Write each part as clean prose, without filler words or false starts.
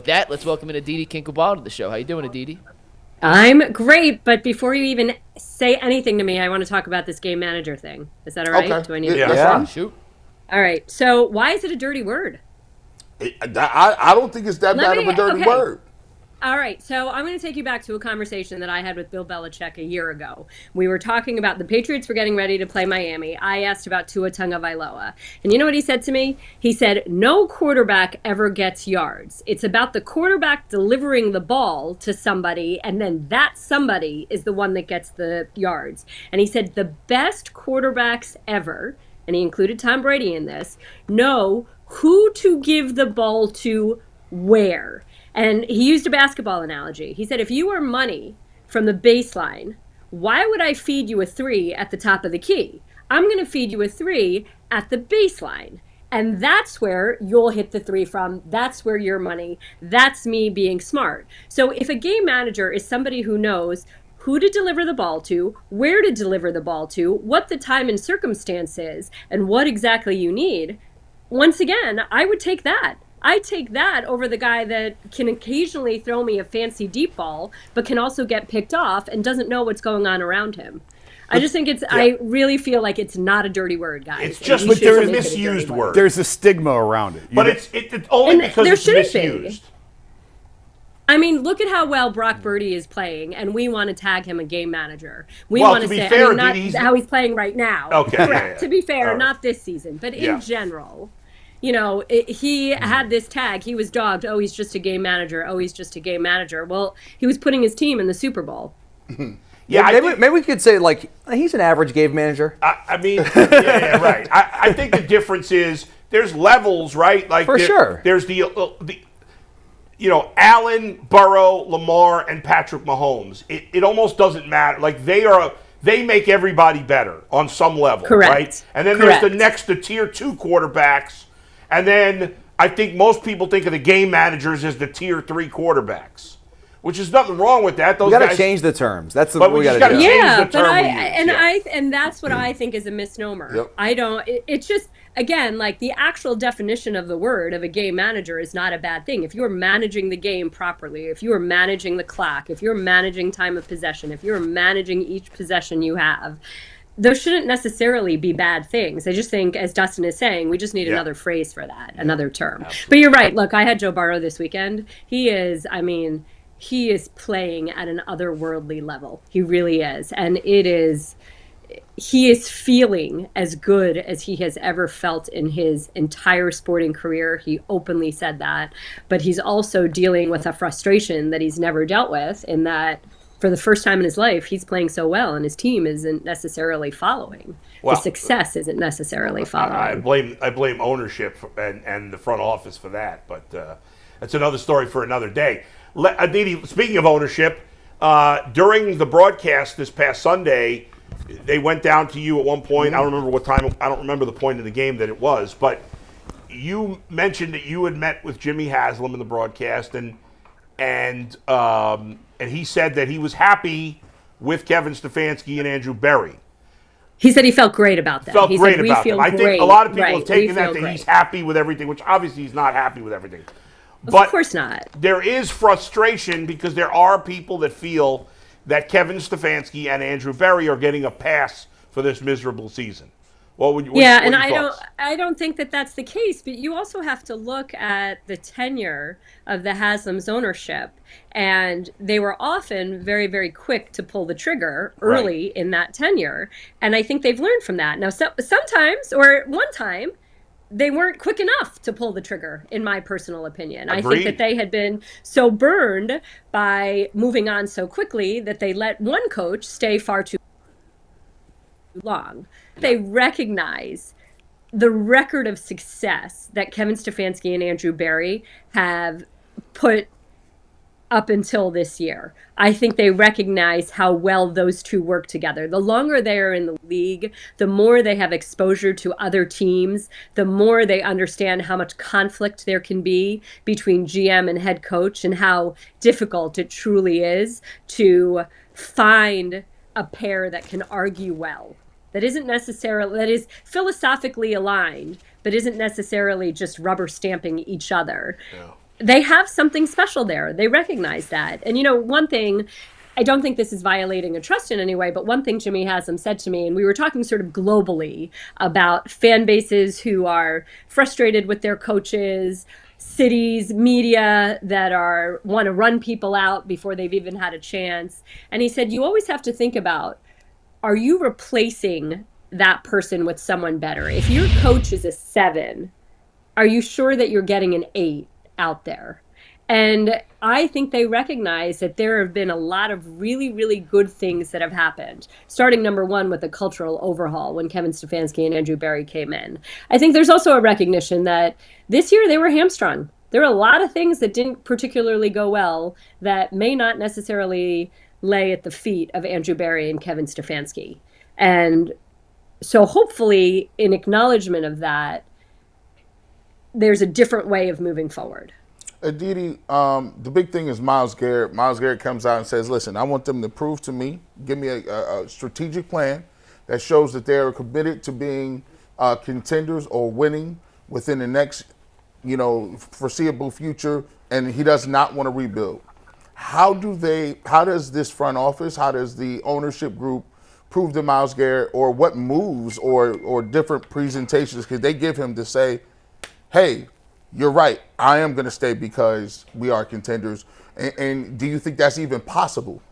With that, let's welcome in Aditi Kinkhabwala to the show. How you doing, Aditi? I'm great, but before you even say anything to me, I want to talk about this game manager thing. Is that all right? Okay. Do I need to Yeah. Shoot. All right. So why is it a dirty word? I don't think it's that bad of a dirty word. All right, so I'm going to take you back to a conversation that I had with Bill Belichick a year ago. We were talking about the Patriots were getting ready to play Miami. I asked about Tua Tagovailoa. And you know what he said to me? He said, no quarterback ever gets yards. It's about the quarterback delivering the ball to somebody, and then that somebody is the one that gets the yards. And he said the best quarterbacks ever, and he included Tom Brady in this, know who to give the ball to where. And he used a basketball analogy. He said, if you were money from the baseline, why would I feed you a 3 at the top of the key? I'm going to feed you a 3 at the baseline. And that's where you'll hit the 3 from. That's where your money. That's me being smart. So if a game manager is somebody who knows who to deliver the ball to, where to deliver the ball to, what the time and circumstance is, and what exactly you need, once again, I would take that. I take that over the guy that can occasionally throw me a fancy deep ball, but can also get picked off and doesn't know what's going on around him. I just think I really feel like it's not a dirty word, guys. It's just like a misused word. There's a stigma around it. But it's only because it's misused. I mean, look at how well Brock Purdy is playing, and we want to tag him a game manager. We want to say, fair, not how he's playing right now. Okay. Correct. To be fair, not this season, but in general. You know, he had this tag. He was dogged. Oh, he's just a game manager. Oh, he's just a game manager. Well, he was putting his team in the Super Bowl. Yeah, maybe we could say, like, he's an average game manager. I mean, right. I think the difference is there's levels, right? Like sure. There's the Allen, Burrow, Lamar, and Patrick Mahomes. It almost doesn't matter. Like they make everybody better on some level, correct. Right? And then there's the tier 2 quarterbacks. And then I think most people think of the game managers as the tier 3 quarterbacks, which is nothing wrong with that. We got to change the terms. That's what we got to do. Yeah, but and that's what I think is a misnomer. Yep. I don't. It's just, again, like the actual definition of the word of a game manager is not a bad thing. If you're managing the game properly, if you are managing the clock, if you're managing time of possession, if you're managing each possession you have. Those shouldn't necessarily be bad things. I just think, as Dustin is saying, we just need another phrase for that, another term. Absolutely. But you're right. Look, I had Joe Burrow this weekend. He is playing at an otherworldly level. He really is. And he is feeling as good as he has ever felt in his entire sporting career. He openly said that. But he's also dealing with a frustration that he's never dealt with, in that for the first time in his life, he's playing so well, and his team isn't necessarily following. Well, his success isn't necessarily following. I blame ownership and the front office for that, but that's another story for another day. Aditi, speaking of ownership, during the broadcast this past Sunday, they went down to you at one point. I don't remember what time. I don't remember the point of the game that it was, but you mentioned that you had met with Jimmy Haslam in the broadcast, and he said that he was happy with Kevin Stefanski and Andrew Berry. He said he felt great about that. He said, about them. I think a lot of people have taken that he's happy with everything, which obviously he's not happy with everything. But of course not. There is frustration because there are people that feel that Kevin Stefanski and Andrew Berry are getting a pass for this miserable season. I don't think that that's the case, but you also have to look at the tenure of the Haslam's ownership, and they were often very, very quick to pull the trigger early in that tenure, and I think they've learned from that. Now, sometimes, or one time, they weren't quick enough to pull the trigger, in my personal opinion. Agreed. I think that they had been so burned by moving on so quickly that they let one coach stay far too long. They recognize the record of success that Kevin Stefanski and Andrew Berry have put up until this year. I think they recognize how well those two work together. The longer they are in the league, the more they have exposure to other teams, the more they understand how much conflict there can be between GM and head coach, and how difficult it truly is to find a pair that can argue well. That is philosophically aligned, but isn't necessarily just rubber stamping each other. Yeah. they have something special there. They recognize that. And, one thing, I don't think this is violating a trust in any way, but one thing Jimmy Haslam said to me, and we were talking sort of globally about fan bases who are frustrated with their coaches, cities, media that want to run people out before they've even had a chance. And he said, you always have to think about, are you replacing that person with someone better? If your coach is a 7, are you sure that you're getting an 8 out there? And I think they recognize that there have been a lot of really, really good things that have happened, starting number one with the cultural overhaul when Kevin Stefanski and Andrew Berry came in. I think there's also a recognition that this year they were hamstrung. There are a lot of things that didn't particularly go well that may not necessarily lay at the feet of Andrew Berry and Kevin Stefanski. And so hopefully in acknowledgement of that, there's a different way of moving forward. Aditi, the big thing is Myles Garrett. Myles Garrett comes out and says, listen, I want them to prove to me, give me a strategic plan that shows that they're committed to being contenders or winning within the next, foreseeable future, and he does not want to rebuild. How does this front office, how does the ownership group prove to Myles Garrett, or what moves or different presentations could they give him to say, hey, you're right, I am going to stay because we are contenders. And do you think that's even possible?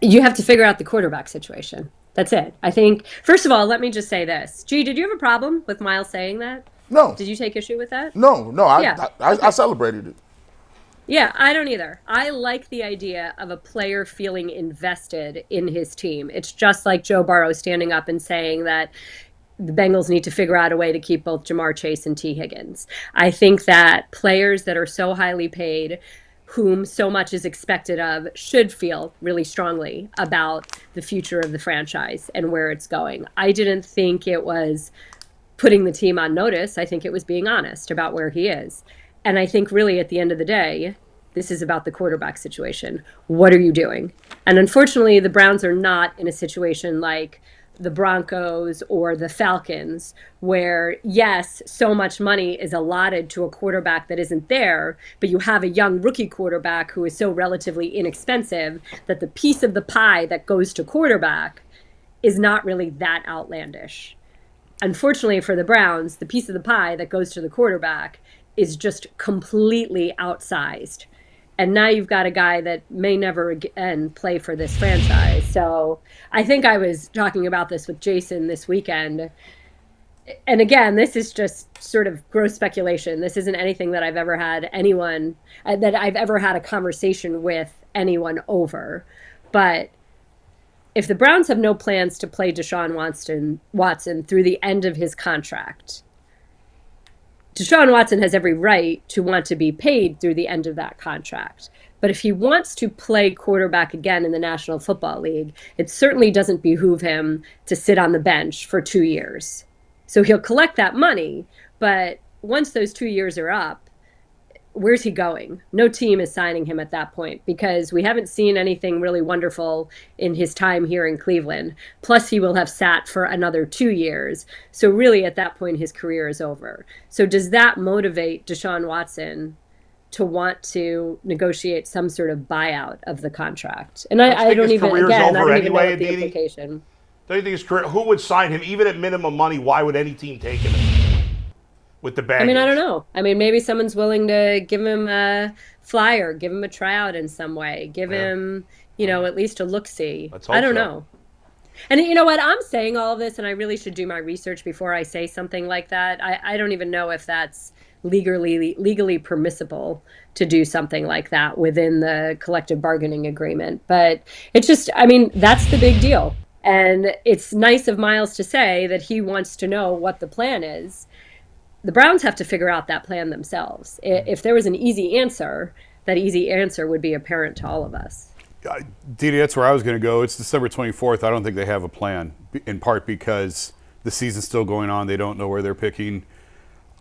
You have to figure out the quarterback situation. That's it. I think, first of all, let me just say this. G, did you have a problem with Myles saying that? No. Did you take issue with that? No. I celebrated it. Yeah, I don't either. I like the idea of a player feeling invested in his team. It's just like Joe Burrow standing up and saying that the Bengals need to figure out a way to keep both Jamar Chase and T. Higgins. I think that players that are so highly paid, whom so much is expected of, should feel really strongly about the future of the franchise and where it's going. I didn't think it was putting the team on notice. I think it was being honest about where he is. And I think really at the end of the day, this is about the quarterback situation. What are you doing? And unfortunately, the Browns are not in a situation like the Broncos or the Falcons, where, yes, so much money is allotted to a quarterback that isn't there, but you have a young rookie quarterback who is so relatively inexpensive that the piece of the pie that goes to quarterback is not really that outlandish. Unfortunately for the Browns, the piece of the pie that goes to the quarterback is just completely outsized. And now you've got a guy that may never again play for this franchise. So I think I was talking about this with Jason this weekend. And again, this is just sort of gross speculation. This isn't anything that I've ever had a conversation with anyone over. But if the Browns have no plans to play Deshaun Watson through the end of his contract, Deshaun Watson has every right to want to be paid through the end of that contract. But if he wants to play quarterback again in the National Football League, it certainly doesn't behoove him to sit on the bench for 2 years. So he'll collect that money, but once those 2 years are up, where's he going? No team is signing him at that point because we haven't seen anything really wonderful in his time here in Cleveland. Plus, he will have sat for another 2 years. So really, at that point, his career is over. So does that motivate Deshaun Watson to want to negotiate some sort of buyout of the contract? And I don't even, again, I don't even know what the implication. Don't you think his career, who would sign him? Even at minimum money, why would any team take him? With the baggage. I mean, I don't know. I mean, maybe someone's willing to give him a flyer, give him a tryout in some way, give him, at least a look-see. I don't know. And you know what? I'm saying all of this, and I really should do my research before I say something like that. I don't even know if that's legally permissible to do something like that within the collective bargaining agreement. But it's just, I mean, that's the big deal. And it's nice of Myles to say that he wants to know what the plan is. The Browns have to figure out that plan themselves. If there was an easy answer, that easy answer would be apparent to all of us. Didi, that's where I was going to go. It's December 24th. I don't think they have a plan, in part because the season's still going on. They don't know where they're picking.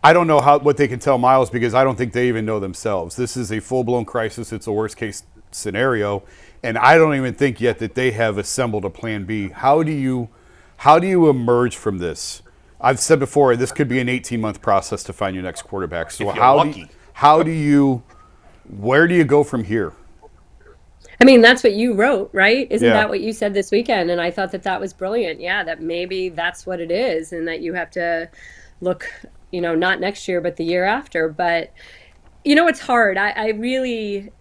I don't know what they can tell Myles because I don't think they even know themselves. This is a full-blown crisis. It's a worst-case scenario, and I don't even think yet that they have assembled a plan B. How do you emerge from this? I've said before, this could be an 18-month process to find your next quarterback. So how Where do you go from here? I mean, that's what you wrote, right? Isn't Yeah. that what you said this weekend? And I thought that was brilliant. Yeah, that maybe that's what it is, and that you have to look, not next year, but the year after. But, it's hard. I really,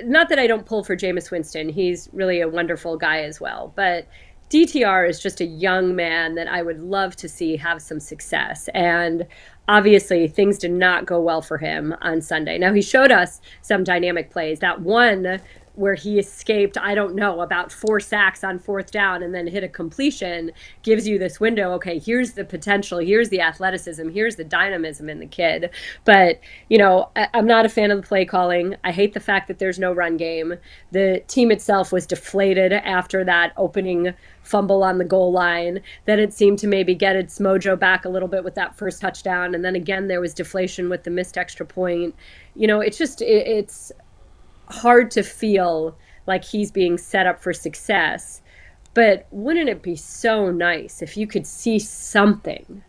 not that I don't pull for Jameis Winston. He's really a wonderful guy as well. But DTR is just a young man that I would love to see have some success. And obviously, things did not go well for him on Sunday. Now, he showed us some dynamic plays. That one where he escaped, I don't know, about 4 sacks on 4th down and then hit a completion gives you this window. Okay, here's the potential. Here's the athleticism. Here's the dynamism in the kid. But, I'm not a fan of the play calling. I hate the fact that there's no run game. The team itself was deflated after that opening fumble on the goal line. Then it seemed to maybe get its mojo back a little bit with that first touchdown. And then again, there was deflation with the missed extra point. It's hard to feel like he's being set up for success. But wouldn't it be so nice if you could see something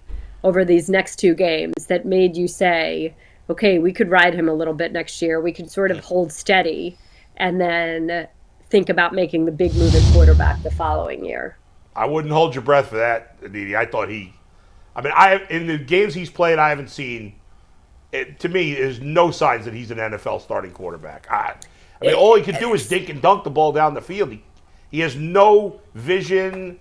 over these next 2 games that made you say, okay, we could ride him a little bit next year. We could sort of hold steady and then think about making the big move at quarterback the following year. I wouldn't hold your breath for that, Aditi. I thought in the games he's played, I haven't seen, to me, there's no signs that he's an NFL starting quarterback. All he can do is dink and dunk the ball down the field. He has no vision.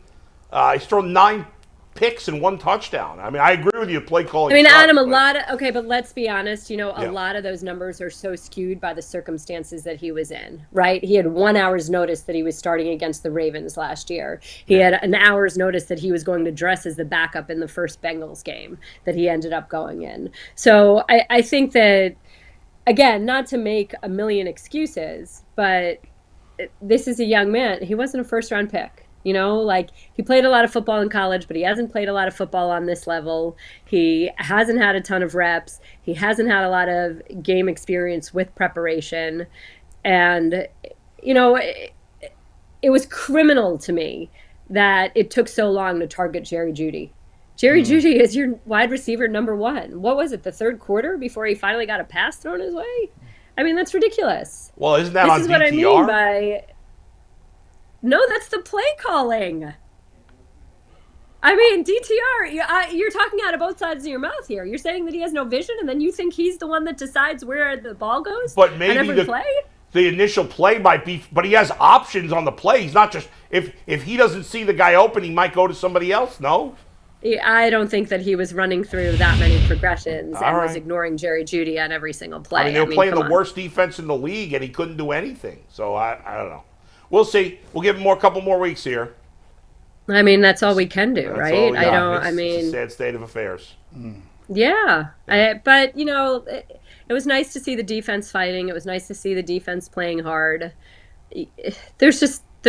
He's thrown 9 picks and 1 touchdown. I agree with you. Play calling. Adam, but let's be honest. A lot of those numbers are so skewed by the circumstances that he was in, right? He had 1 hour's notice that he was starting against the Ravens last year. He had an hour's notice that he was going to dress as the backup in the first Bengals game that he ended up going in. So I think that, again, not to make a million excuses, but this is a young man. He wasn't a first-round pick. He played a lot of football in college, but he hasn't played a lot of football on this level. He hasn't had a ton of reps. He hasn't had a lot of game experience with preparation. And, it was criminal to me that it took so long to target Jerry Jeudy. Jerry Jeudy is your wide receiver number 1. What was it, the 3rd quarter before he finally got a pass thrown his way? That's ridiculous. Well, isn't that on DTR? This is what I mean by... No, that's the play calling. DTR, you're talking out of both sides of your mouth here. You're saying that he has no vision, and then you think he's the one that decides where the ball goes but maybe on every play? The initial play might be, but he has options on the play. He's not just, if he doesn't see the guy open, he might go to somebody else, no? I don't think that he was running through that many progressions was ignoring Jerry Jeudy on every single play. They were playing the worst defense in the league, and he couldn't do anything. So I don't know. We'll see. We'll give him a couple more weeks here. That's all we can do, right? It's a sad state of affairs. Yeah. But, it was nice to see the defense fighting. It was nice to see the defense playing hard. There's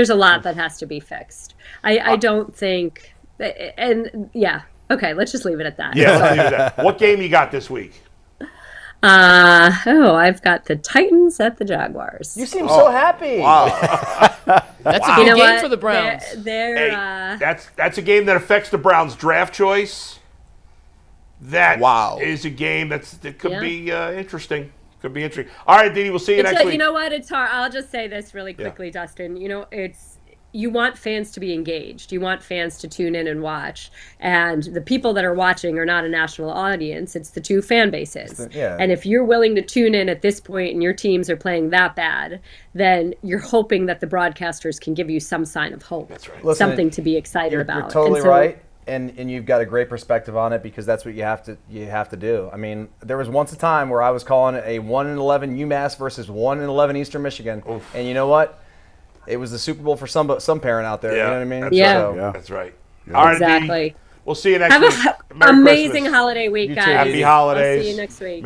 a lot that has to be fixed. I don't think, okay, let's just leave it at that. Yeah, let's leave it at that. What game you got this week? I've got the Titans at the Jaguars. You seem so happy. Wow. That's a good game for the Browns. That's a game that affects the Browns' draft choice. That is a game that could be interesting. Could be interesting. All right, Didi, we'll see you next week. You know what? It's hard. I'll just say this really quickly, Dustin. You want fans to be engaged. You want fans to tune in and watch. And the people that are watching are not a national audience. It's the 2 fan bases. And if you're willing to tune in at this point and your teams are playing that bad, then you're hoping that the broadcasters can give you some sign of hope. That's right. Listen, something to be excited about. You're totally right. And you've got a great perspective on it because that's what you have to do. There was once a time where I was calling it a 1-11 UMass versus 1-11 Eastern Michigan. Oof. And you know what? It was the Super Bowl for some parent out there. You know what I mean? That's right. All right, exactly. We'll see you next week. Have an amazing holiday week, guys. Happy holidays. I'll see you next week.